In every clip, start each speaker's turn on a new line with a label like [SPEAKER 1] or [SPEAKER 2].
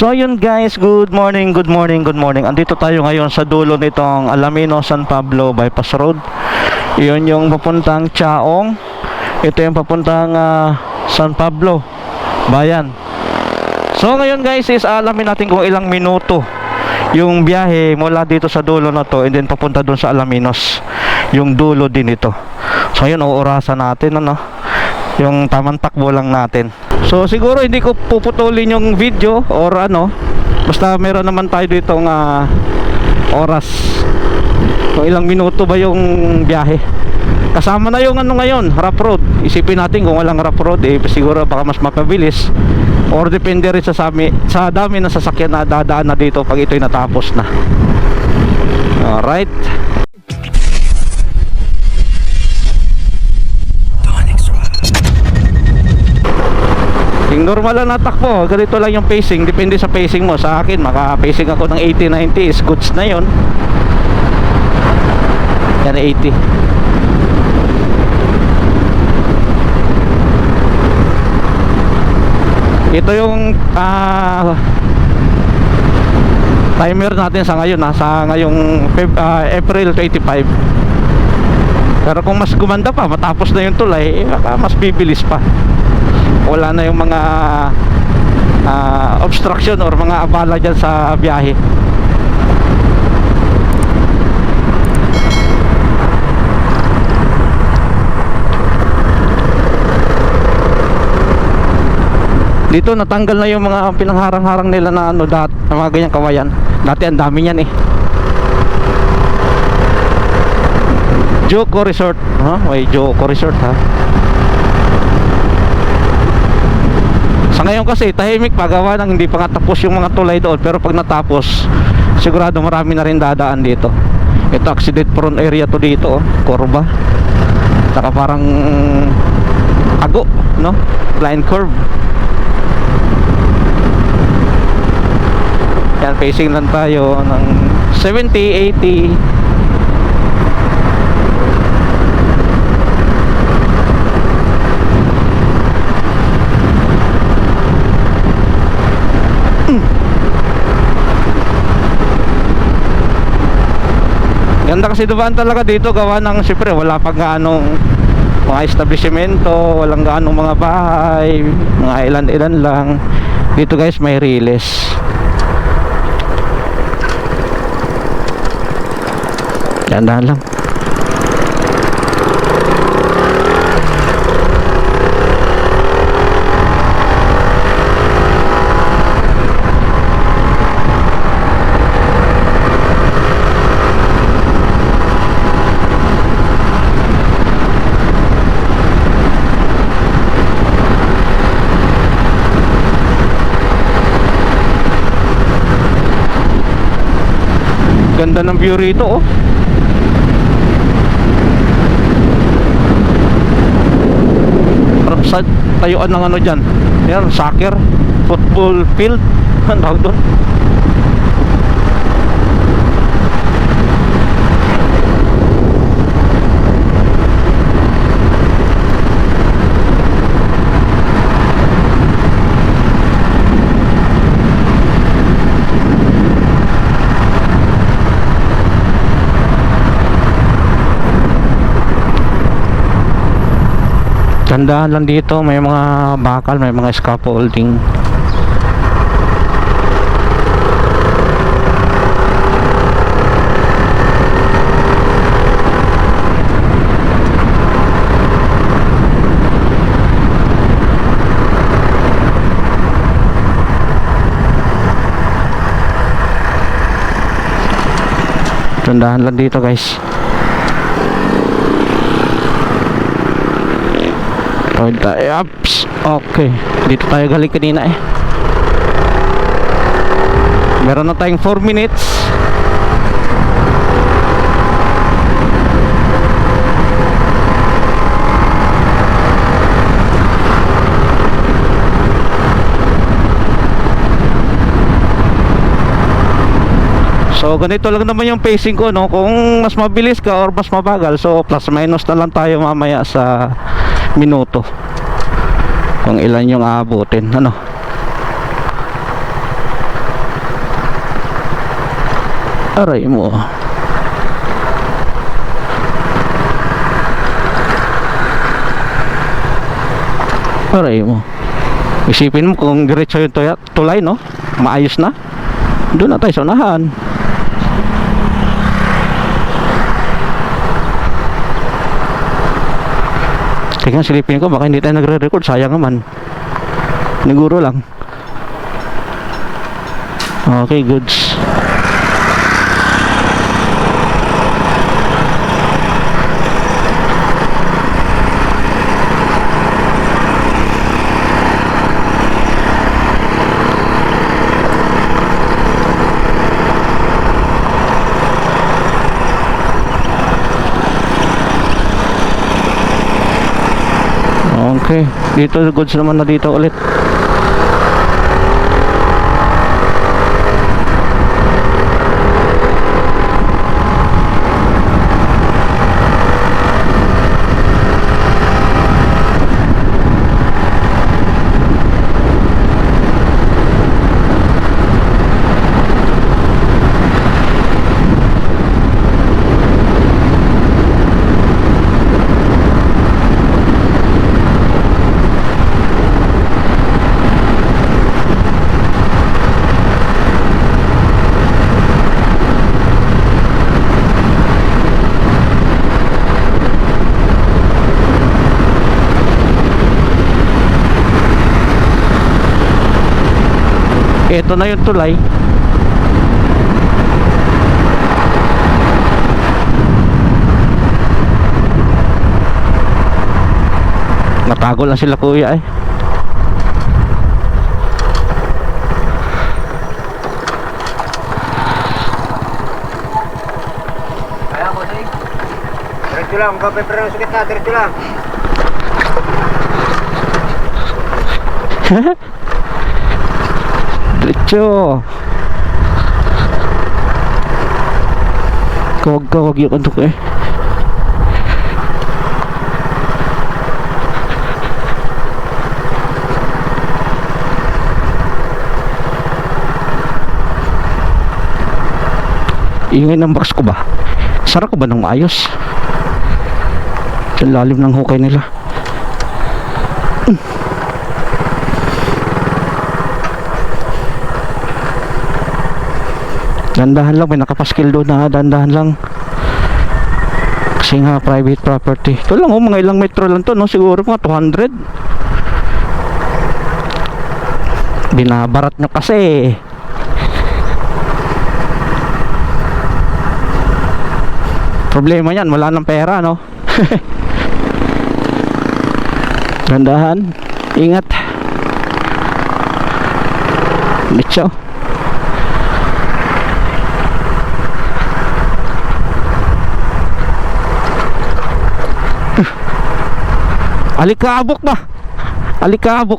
[SPEAKER 1] So yun guys, good morning, good morning, good morning. Andito tayo ngayon sa dulo nitong Alaminos San Pablo Bypass Road. Yun yung papuntang Chaong. Ito yung papuntang San Pablo Bayan. So ngayon guys is alamin natin kung ilang minuto yung biyahe mula dito sa dulo na to and then papunta dun sa Alaminos. Yung dulo din ito. So yun, uurasan natin yung tamang takbo lang natin. So siguro hindi ko puputulin yung video or basta meron naman tayo ditong oras kung ilang minuto ba yung biyahe. Kasama na yung ngayon, rough road. Isipin natin kung walang rough road siguro baka mas mapabilis or depende rin sa dami ng sasakyan na dadaan na dito pag ito'y natapos na. Alright. Yung normal lang natakbo, ganito lang yung pacing. Depende sa pacing mo. Sa akin, maka-pacing ako ng 80-90 is goods na yon. Yan, 80. Ito yung timer natin sa ngayon, sa ngayong April 25. Pero kung mas gumanda pa, matapos na yung tulay, mas bibilis pa. Wala na yung mga obstruction or mga abala dyan sa biyahe. Dito natanggal na yung mga pinangharang-harang nila na na mga ganyang kawayan. Dati ang dami niyan Joko Resort, may Joko Resort Sa ngayon kasi tahimik pa, gawa ng hindi pa nga tapos yung mga tulay doon. Pero pag natapos, sigurado marami na rin dadaan dito. Ito accident prone area to dito, kurba. Saka parang ago, line curve. Yan, facing lang tayo ng 70, 80. Ganda kasi dumaan talaga dito, gawa ng siyempre wala pang gaanong mga establishmento, walang gaanong mga bahay, mga ilan-ilan lang. Dito guys may riles. Ganda lang. Ganda ng view rito Parang sa tayuan ng dyan. Yan, soccer, football field. Ang tawag doon. Tandaan lang dito, may mga bakal, may mga scaffolding. Tandaan lang dito guys. Ups. Okay, dito tayo galing kanina Meron na tayong 4 minutes. So ganito lang naman yung pacing ko kung mas mabilis ka or mas mabagal, so plus minus na lang tayo mamaya sa minuto kung ilan yung aabutin Aray mo. Aray mo. Isipin mo kung diretso yung tulay, no? Maayos na. Doon na tayo sa unahan. Tingnan, silipin ko, baka hindi tayo nagre-record. Sayang naman. Niguro lang. Okay, goods. Okay, dito goods naman na dito ulit. Ito na yung tulay. Natago lang sila kuya eh.
[SPEAKER 2] Kaya mo Sig. Diretso lang, kapag pero sakit na, diretso lang.
[SPEAKER 1] Diretso. Kawag yung kantok eh. Ingay ng box ko ba? Sara ko ba ng maayos? Sa lalim ng hukay nila. Dandahan lang, may nakapaskil doon na dandahan lang. Kasi nga private property. Ito lang mga ilang metro lang to, no? Siguro mga 200. Binabarat nyo kasi. Problema yan, wala ng pera, no? Dandahan, ingat. Mitso. Alikabok na. Alikabok.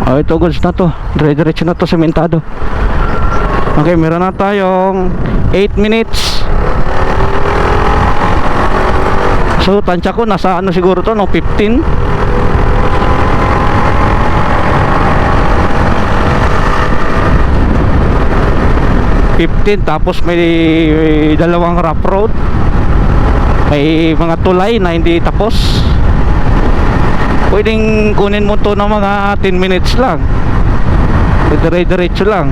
[SPEAKER 1] Oh, ito goods na to. Dire-diretso na to, sementado. Okay, meron na tayong 8 minutes. So, tansya ko nasa ano siguro to, no? 15. Tapos may dalawang rough road. May mga tulay na hindi tapos. Pwedeng kunin mo to ng mga 10 minutes lang. Dire-diretso lang.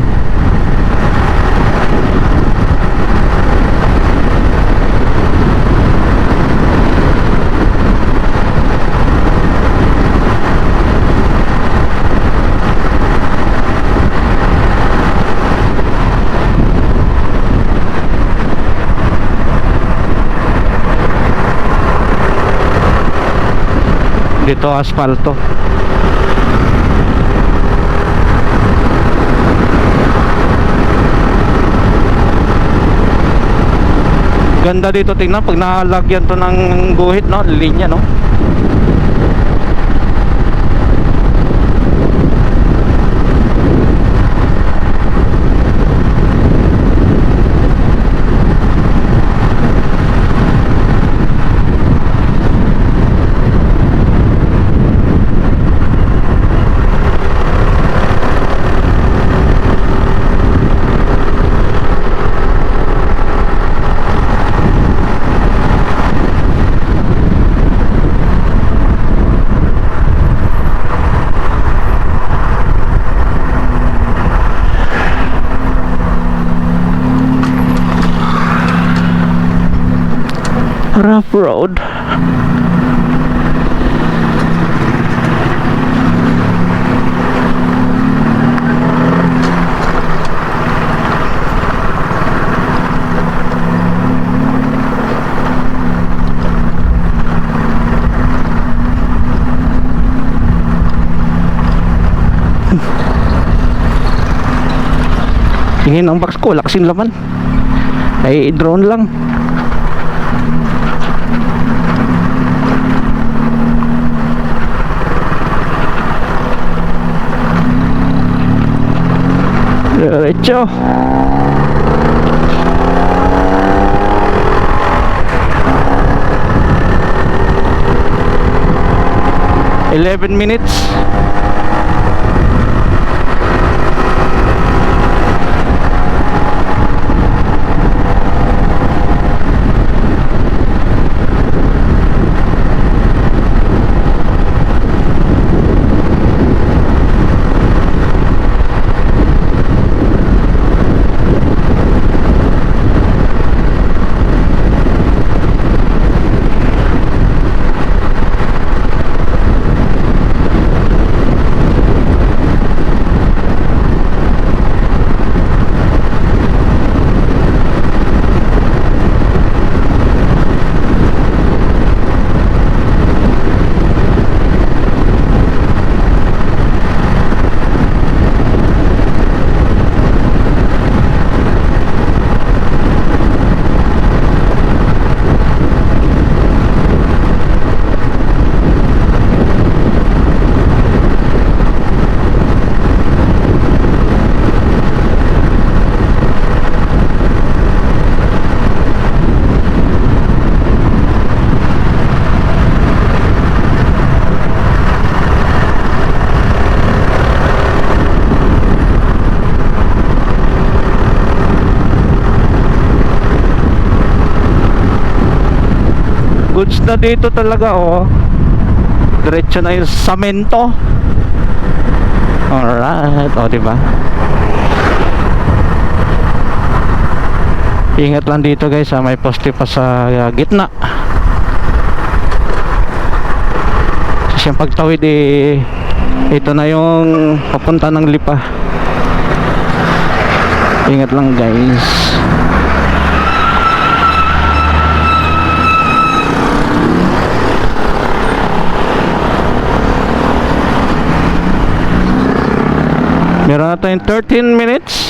[SPEAKER 1] Dito asfalto. Ganda dito, tingnan pag nalagyan to ng guhit, no, linya, no. Rough road. Tingin ang box ko, wala kasing laman. Ay drone lang. Diretso. Eleven minutes. Goods na dito talaga, oh. Diretso na yung samento. Alright, oh, diba? Ingat lang dito guys, may poste pa sa gitna. Kasi yung pagtawid ito na yung papunta ng Lipa. Ingat lang guys. Meron na tayong 13 minutes.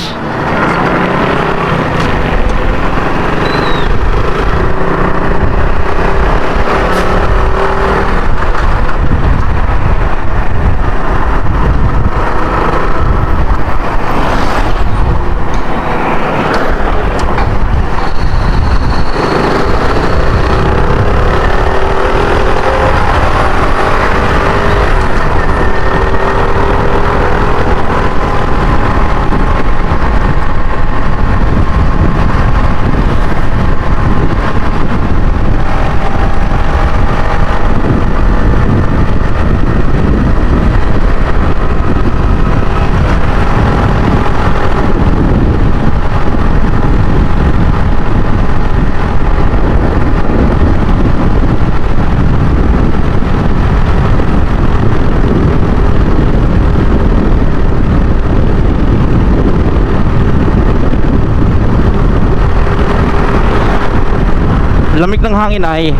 [SPEAKER 1] Lamig ng hangin ay.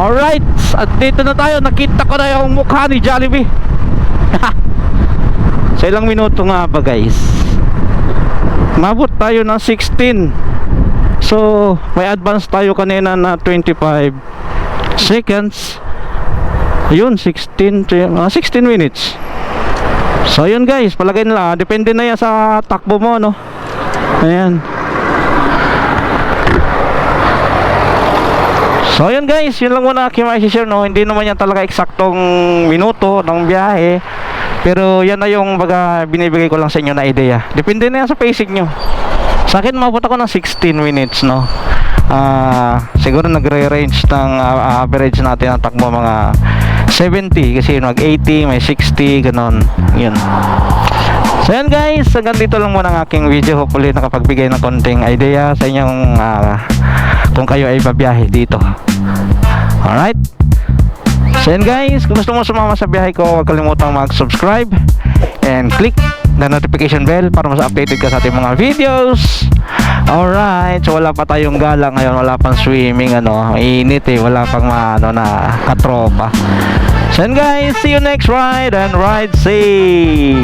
[SPEAKER 1] Alright, at dito na tayo. Nakita ko na yung mukha ni Jollibee. Sa ilang minuto nga ba guys, mabot tayo ng 16. So may advance tayo kanina na 25 seconds. Ayun, 16 minutes. So yun guys, palagay nila, depende na yan sa takbo mo, no? Ayan. So yun guys, yun lang muna aking ma-share, no? Hindi naman yan talaga eksaktong minuto ng biyahe, pero yan na yung baga binibigay ko lang sa inyo na idea. Depende na yan sa pacing nyo. Sa akin mabot ako ng 16 minutes, no? Siguro nagre-range ng average natin ang takbo mga 70, kasi mag 80, may 60, ganon. Yun. So yan guys, hanggang dito lang muna ang aking video. Hopefully nakapagbigay ng konting idea sa inyong kung kayo ay babiyahe dito. Alright. So yan guys, kung gusto mo sumama sa biyahe ko, huwag kalimutang mag-subscribe and click the notification bell para mas updated ka sa ating mga videos. Alright, so wala pa tayong gala ngayon, wala pang swimming, init wala pang na katropa. So yan guys, see you next ride and ride safe.